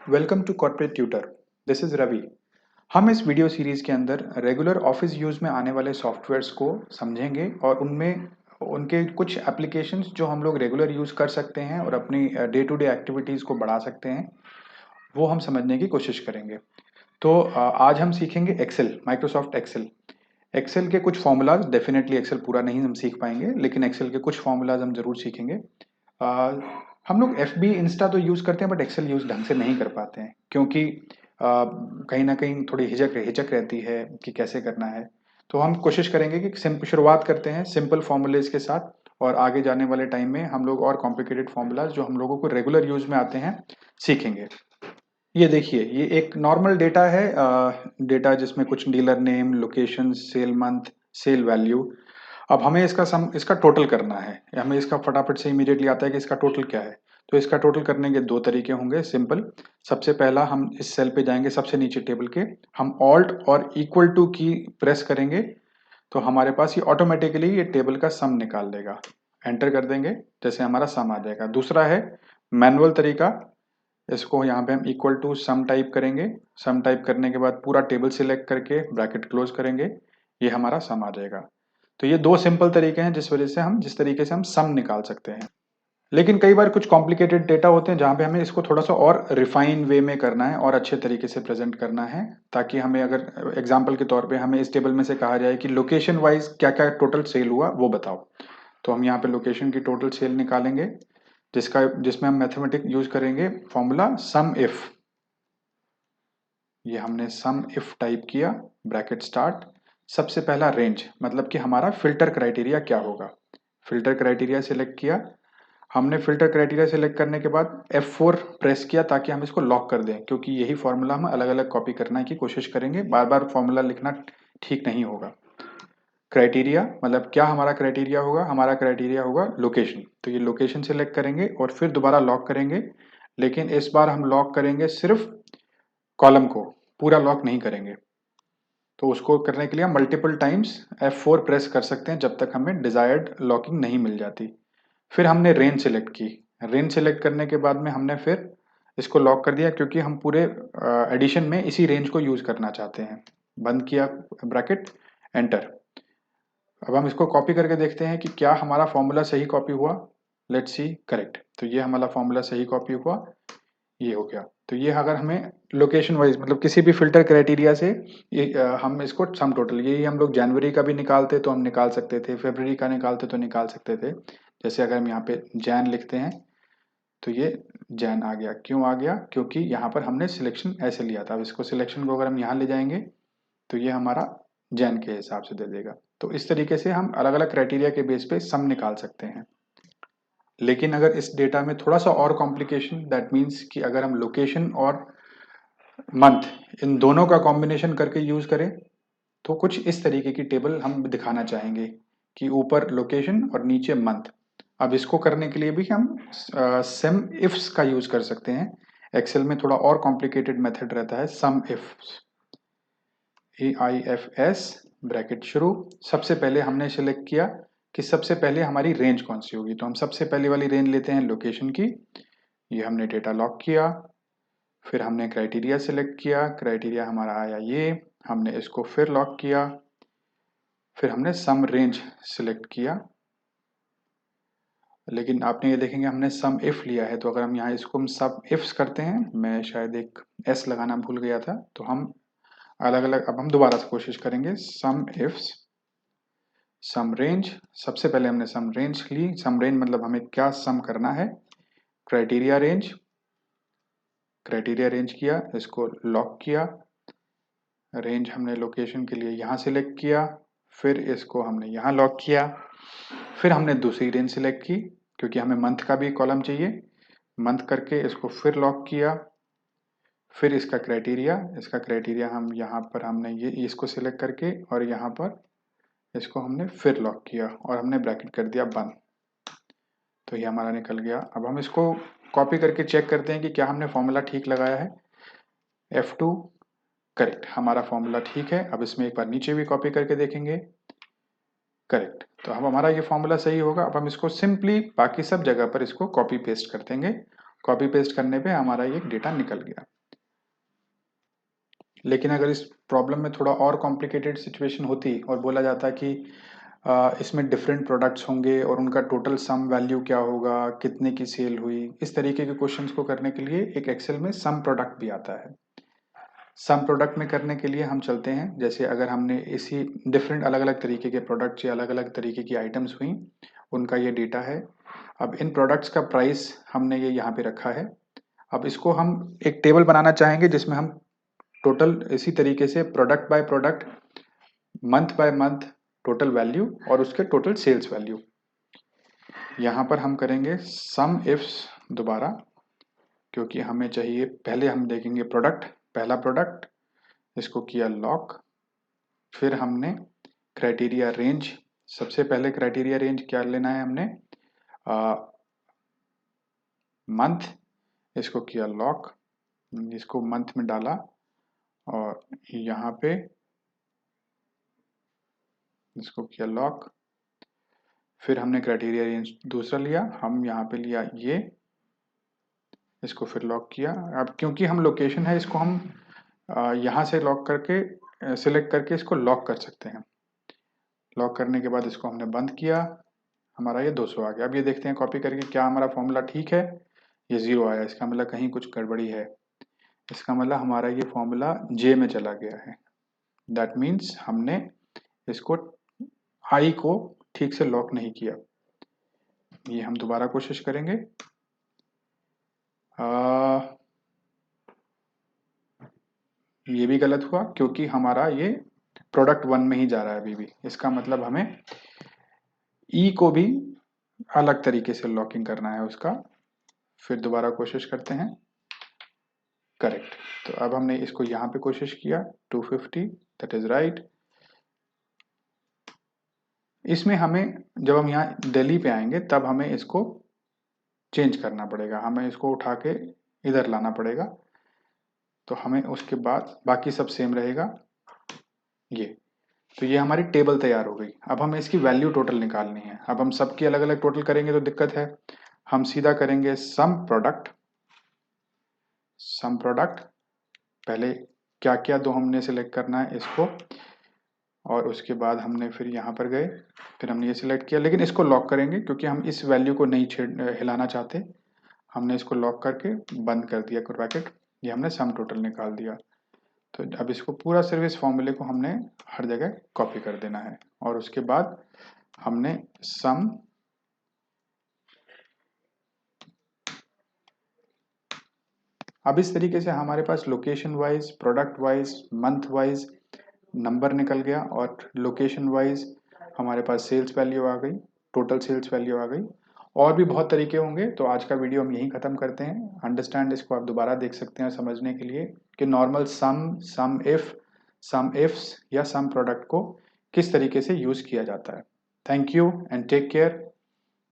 Welcome to corporate tutor. This is Ravi. हम इस video series के अंदर रेगुलर ऑफिस यूज में आने वाले सॉफ्टवेयर्स को समझेंगे और उनमें उनके कुछ एप्लीकेशंस जो हम लोग रेगुलर यूज कर सकते हैं और अपनी डे टू डे एक्टिविटीज को बढ़ा सकते हैं, वो हम समझने की कोशिश करेंगे। तो आज हम सीखेंगे एक्सेल, माइक्रोसॉफ्ट एक्सेल। एक्सेल के कुछ फॉर्मूलाज, डेफिनेटली एक्सेल पूरा नहीं हम सीख पाएंगे, लेकिन एक्सेल के कुछ फॉर्मूलाज हम जरूर सीखेंगे। आ, हम लोग एफ बी इंस्टा तो यूज करते हैं, बट एक्सेल यूज ढंग से नहीं कर पाते हैं, क्योंकि कहीं ना कहीं थोड़ी हिचक हिचक रहती है कि कैसे करना है। तो हम कोशिश करेंगे कि शुरुआत करते हैं सिंपल फॉर्मूलेज के साथ, और आगे जाने वाले टाइम में हम लोग और कॉम्प्लिकेटेड फॉर्मूलाज जो हम लोगों को रेगुलर यूज में आते हैं सीखेंगे। ये देखिए, ये एक नॉर्मल डेटा है, डेटा जिसमें कुछ dealer name, location, sale month, sale value. अब हमें इसका टोटल करना है। हमें इसका फटाफट से इमीडिएटली आता है कि इसका टोटल क्या है। तो इसका टोटल करने के दो तरीके होंगे, सिंपल। सबसे पहला, हम इस सेल पे जाएंगे सबसे नीचे टेबल के, हम ऑल्ट और इक्वल टू की प्रेस करेंगे, तो हमारे पास ये ऑटोमेटिकली ये टेबल का सम निकाल देगा। एंटर कर देंगे, जैसे हमारा सम आ जाएगा। दूसरा है मैनुअल तरीका। इसको यहाँ पे हम इक्वल टू सम टाइप करेंगे। सम टाइप करने के बाद पूरा टेबल सिलेक्ट करके ब्रैकेट क्लोज करेंगे, ये हमारा सम आ जाएगा। तो ये दो सिंपल तरीके हैं जिस तरीके से हम सम निकाल सकते हैं। लेकिन कई बार कुछ कॉम्प्लिकेटेड डेटा होते हैं जहाँ पे हमें इसको थोड़ा सा और रिफाइन वे में करना है और अच्छे तरीके से प्रेजेंट करना है, ताकि हमें, अगर एग्जाम्पल के तौर पे हमें इस टेबल में से कहा जाए कि लोकेशन वाइज क्या क्या टोटल सेल हुआ वो बताओ, तो हम यहाँ पे लोकेशन की टोटल सेल निकालेंगे, जिसमें हम मैथमेटिक यूज करेंगे फॉर्मूला सम इफ। ये हमने सम इफ टाइप किया, ब्रैकेट स्टार्ट। सबसे पहला रेंज, मतलब कि हमारा फिल्टर क्राइटेरिया क्या होगा। फिल्टर क्राइटेरिया सिलेक्ट किया। हमने फिल्टर क्राइटेरिया सिलेक्ट करने के बाद F4 प्रेस किया ताकि हम इसको लॉक कर दें, क्योंकि यही फॉर्मूला हम अलग अलग कॉपी करने की कोशिश करेंगे, बार बार फॉर्मूला लिखना ठीक नहीं होगा। क्राइटेरिया मतलब क्या हमारा क्राइटेरिया होगा, हमारा क्राइटेरिया होगा लोकेशन, तो ये लोकेशन सिलेक्ट करेंगे और फिर दोबारा लॉक करेंगे। लेकिन इस बार हम लॉक करेंगे सिर्फ कॉलम को, पूरा लॉक नहीं करेंगे। तो उसको करने के लिए हम मल्टीपल टाइम्स F4 प्रेस कर सकते हैं जब तक हमें डिजायर्ड लॉकिंग नहीं मिल जाती। फिर हमने रेंज सिलेक्ट की। रेंज सिलेक्ट करने के बाद में हमने फिर इसको लॉक कर दिया, क्योंकि हम पूरे एडिशन में इसी रेंज को यूज करना चाहते हैं। बंद किया ब्रैकेट, एंटर। अब हम इसको कॉपी करके देखते हैं कि क्या हमारा फॉर्मूला सही कॉपी हुआ। Let's see, correct. तो ये हमारा फॉर्मूला सही कॉपी हुआ, ये हो गया। तो ये अगर हमें लोकेशन वाइज, मतलब किसी भी फिल्टर क्राइटेरिया से ये हम इसको सम टोटल, यही हम लोग जनवरी का भी निकालते तो हम निकाल सकते थे, फरवरी का निकालते तो निकाल सकते थे। जैसे अगर हम यहाँ पे जैन लिखते हैं तो ये जैन आ गया। क्यों आ गया? क्योंकि यहाँ पर हमने सिलेक्शन ऐसे लिया था। अब इसको सिलेक्शन को अगर हम यहाँ ले जाएंगे तो ये हमारा जैन के हिसाब से दे देगा। तो इस तरीके से हम अलग अलग क्राइटेरिया के बेस पे सम निकाल सकते हैं। लेकिन अगर इस डेटा में थोड़ा सा और कॉम्प्लिकेशन, दैट मीन्स कि अगर हम लोकेशन और मंथ इन दोनों का कॉम्बिनेशन करके यूज करें, तो कुछ इस तरीके की टेबल हम दिखाना चाहेंगे कि ऊपर लोकेशन और नीचे मंथ। अब इसको करने के लिए भी हम सम इफ्स का यूज कर सकते हैं। एक्सेल में थोड़ा और कॉम्प्लिकेटेड मेथड रहता है, सम इफ्स, AIFS, ब्रैकेट शुरू। सबसे पहले हमने सिलेक्ट किया कि सबसे पहले हमारी रेंज कौन सी होगी, तो हम सबसे पहले वाली रेंज लेते हैं लोकेशन की। ये हमने डेटा लॉक किया। फिर हमने क्राइटेरिया सिलेक्ट किया, क्राइटेरिया हमारा आया ये, हमने इसको फिर लॉक किया। फिर हमने सम रेंज सिलेक्ट किया। लेकिन आपने ये देखेंगे हमने सम इफ लिया है, तो अगर हम यहाँ इसको हम सब इफ्स करते हैं, मैं शायद एक एस लगाना भूल गया था, तो हम अलग अलग, अब हम दोबारा से कोशिश करेंगे। सम इफ्स, सम रेंज। सबसे पहले हमने सम रेंज ली। सम रेंज मतलब हमें क्या सम करना है। क्राइटेरिया रेंज, क्राइटेरिया रेंज किया, इसको लॉक किया। रेंज हमने लोकेशन के लिए यहाँ सिलेक्ट किया, फिर इसको हमने यहाँ लॉक किया। फिर हमने दूसरी रेंज सिलेक्ट की, क्योंकि हमें मंथ का भी कॉलम चाहिए। मंथ करके इसको फिर लॉक किया। फिर इसका क्राइटेरिया हम यहाँ पर हमने ये इसको सिलेक्ट करके और यहाँ पर इसको हमने फिर लॉक किया और हमने ब्रैकेट कर दिया बंद। तो ये हमारा निकल गया। अब हम इसको कॉपी करके चेक करते हैं कि क्या हमने फॉर्मूला ठीक लगाया है। F2, करेक्ट, हमारा फॉर्मूला ठीक है। अब इसमें एक बार नीचे भी कॉपी करके देखेंगे, करेक्ट। तो अब हमारा ये फॉर्मूला सही होगा। अब हम इसको सिंपली बाकी सब जगह पर इसको कॉपी पेस्ट कर देंगे। कॉपी पेस्ट करने पे हमारा ये डेटा निकल गया। लेकिन अगर इस प्रॉब्लम में थोड़ा और कॉम्प्लिकेटेड सिचुएशन होती और बोला जाता कि इसमें डिफरेंट प्रोडक्ट्स होंगे और उनका टोटल सम वैल्यू क्या होगा, कितने की सेल हुई, इस तरीके के क्वेश्चंस को करने के लिए एक एक्सेल में सम प्रोडक्ट भी आता है। सम प्रोडक्ट में करने के लिए हम चलते हैं, जैसे अगर हमने इसी डिफरेंट अलग अलग तरीके के प्रोडक्ट्स या अलग अलग तरीके की आइटम्स हुई, उनका ये डेटा है। अब इन प्रोडक्ट्स का प्राइस हमने ये यहाँ पे रखा है। अब इसको हम एक टेबल बनाना चाहेंगे जिसमें हम टोटल इसी तरीके से product by product, month by month total value और उसके टोटल सेल्स वैल्यू। यहाँ पर हम करेंगे सम इफ्स दोबारा, क्योंकि हमें चाहिए, पहले हम देखेंगे प्रोडक्ट, पहला प्रोडक्ट, इसको किया लॉक। फिर हमने क्राइटेरिया रेंज, सबसे पहले क्राइटेरिया रेंज क्या लेना है हमने, मंथ, इसको किया लॉक, इसको मंथ में डाला और यहाँ पे इसको किया लॉक। फिर हमने क्राइटेरिया रेंज दूसरा लिया, हम यहाँ पे लिया ये, इसको फिर लॉक किया। अब क्योंकि हम लोकेशन है, इसको हम यहाँ से लॉक करके सिलेक्ट करके इसको लॉक कर सकते हैं। लॉक करने के बाद इसको हमने बंद किया, हमारा ये 200 आ गया। अब ये देखते हैं कॉपी करके क्या हमारा फॉर्मूला ठीक है, ये 0 आया, इसका मतलब कहीं कुछ गड़बड़ी है। इसका मतलब हमारा ये फॉर्मूला जे में चला गया है। दैट मीन्स हमने इसको आई को ठीक से लॉक नहीं किया। ये हम दोबारा कोशिश करेंगे। ये भी गलत हुआ क्योंकि हमारा ये प्रोडक्ट 1 में ही जा रहा है अभी भी। इसका मतलब हमें ई को भी अलग तरीके से लॉकिंग करना है उसका। फिर दोबारा कोशिश करते हैं, करेक्ट। तो अब हमने इसको यहाँ पे कोशिश किया 250, दैट इज राइट। इसमें हमें, जब हम यहाँ दिल्ली पे आएंगे तब हमें इसको चेंज करना पड़ेगा, हमें इसको उठा के इधर लाना पड़ेगा। तो हमें उसके बाद बाकी सब सेम रहेगा ये। तो ये हमारी टेबल तैयार हो गई। अब हमें इसकी वैल्यू टोटल निकालनी है। अब हम सबकी अलग अलग टोटल करेंगे तो दिक्कत है, हम सीधा करेंगे सम प्रोडक्ट। सम प्रोडक्ट, पहले क्या क्या दो हमने सेलेक्ट करना है इसको, और उसके बाद हमने फिर यहाँ पर गए, फिर हमने ये सिलेक्ट किया, लेकिन इसको लॉक करेंगे क्योंकि हम इस वैल्यू को नहीं हिलाना चाहते। हमने इसको लॉक करके बंद कर दिया ब्रैकेट, ये हमने सम टोटल निकाल दिया। तो अब इसको पूरा सिर्फ इस फॉर्मूले को हमने हर जगह कॉपी कर देना है, और उसके बाद हमने सम अब इस तरीके से हमारे पास location wise, product wise, month wise number निकल गया, और लोकेशन वाइज हमारे पास सेल्स वैल्यू आ गई, टोटल सेल्स वैल्यू आ गई। और भी बहुत तरीके होंगे, तो आज का वीडियो हम यहीं ख़त्म करते हैं। अंडरस्टैंड इसको आप दोबारा देख सकते हैं समझने के लिए कि normal sum if, sum ifs या सम प्रोडक्ट को किस तरीके से यूज़ किया जाता है। Thank you and take care.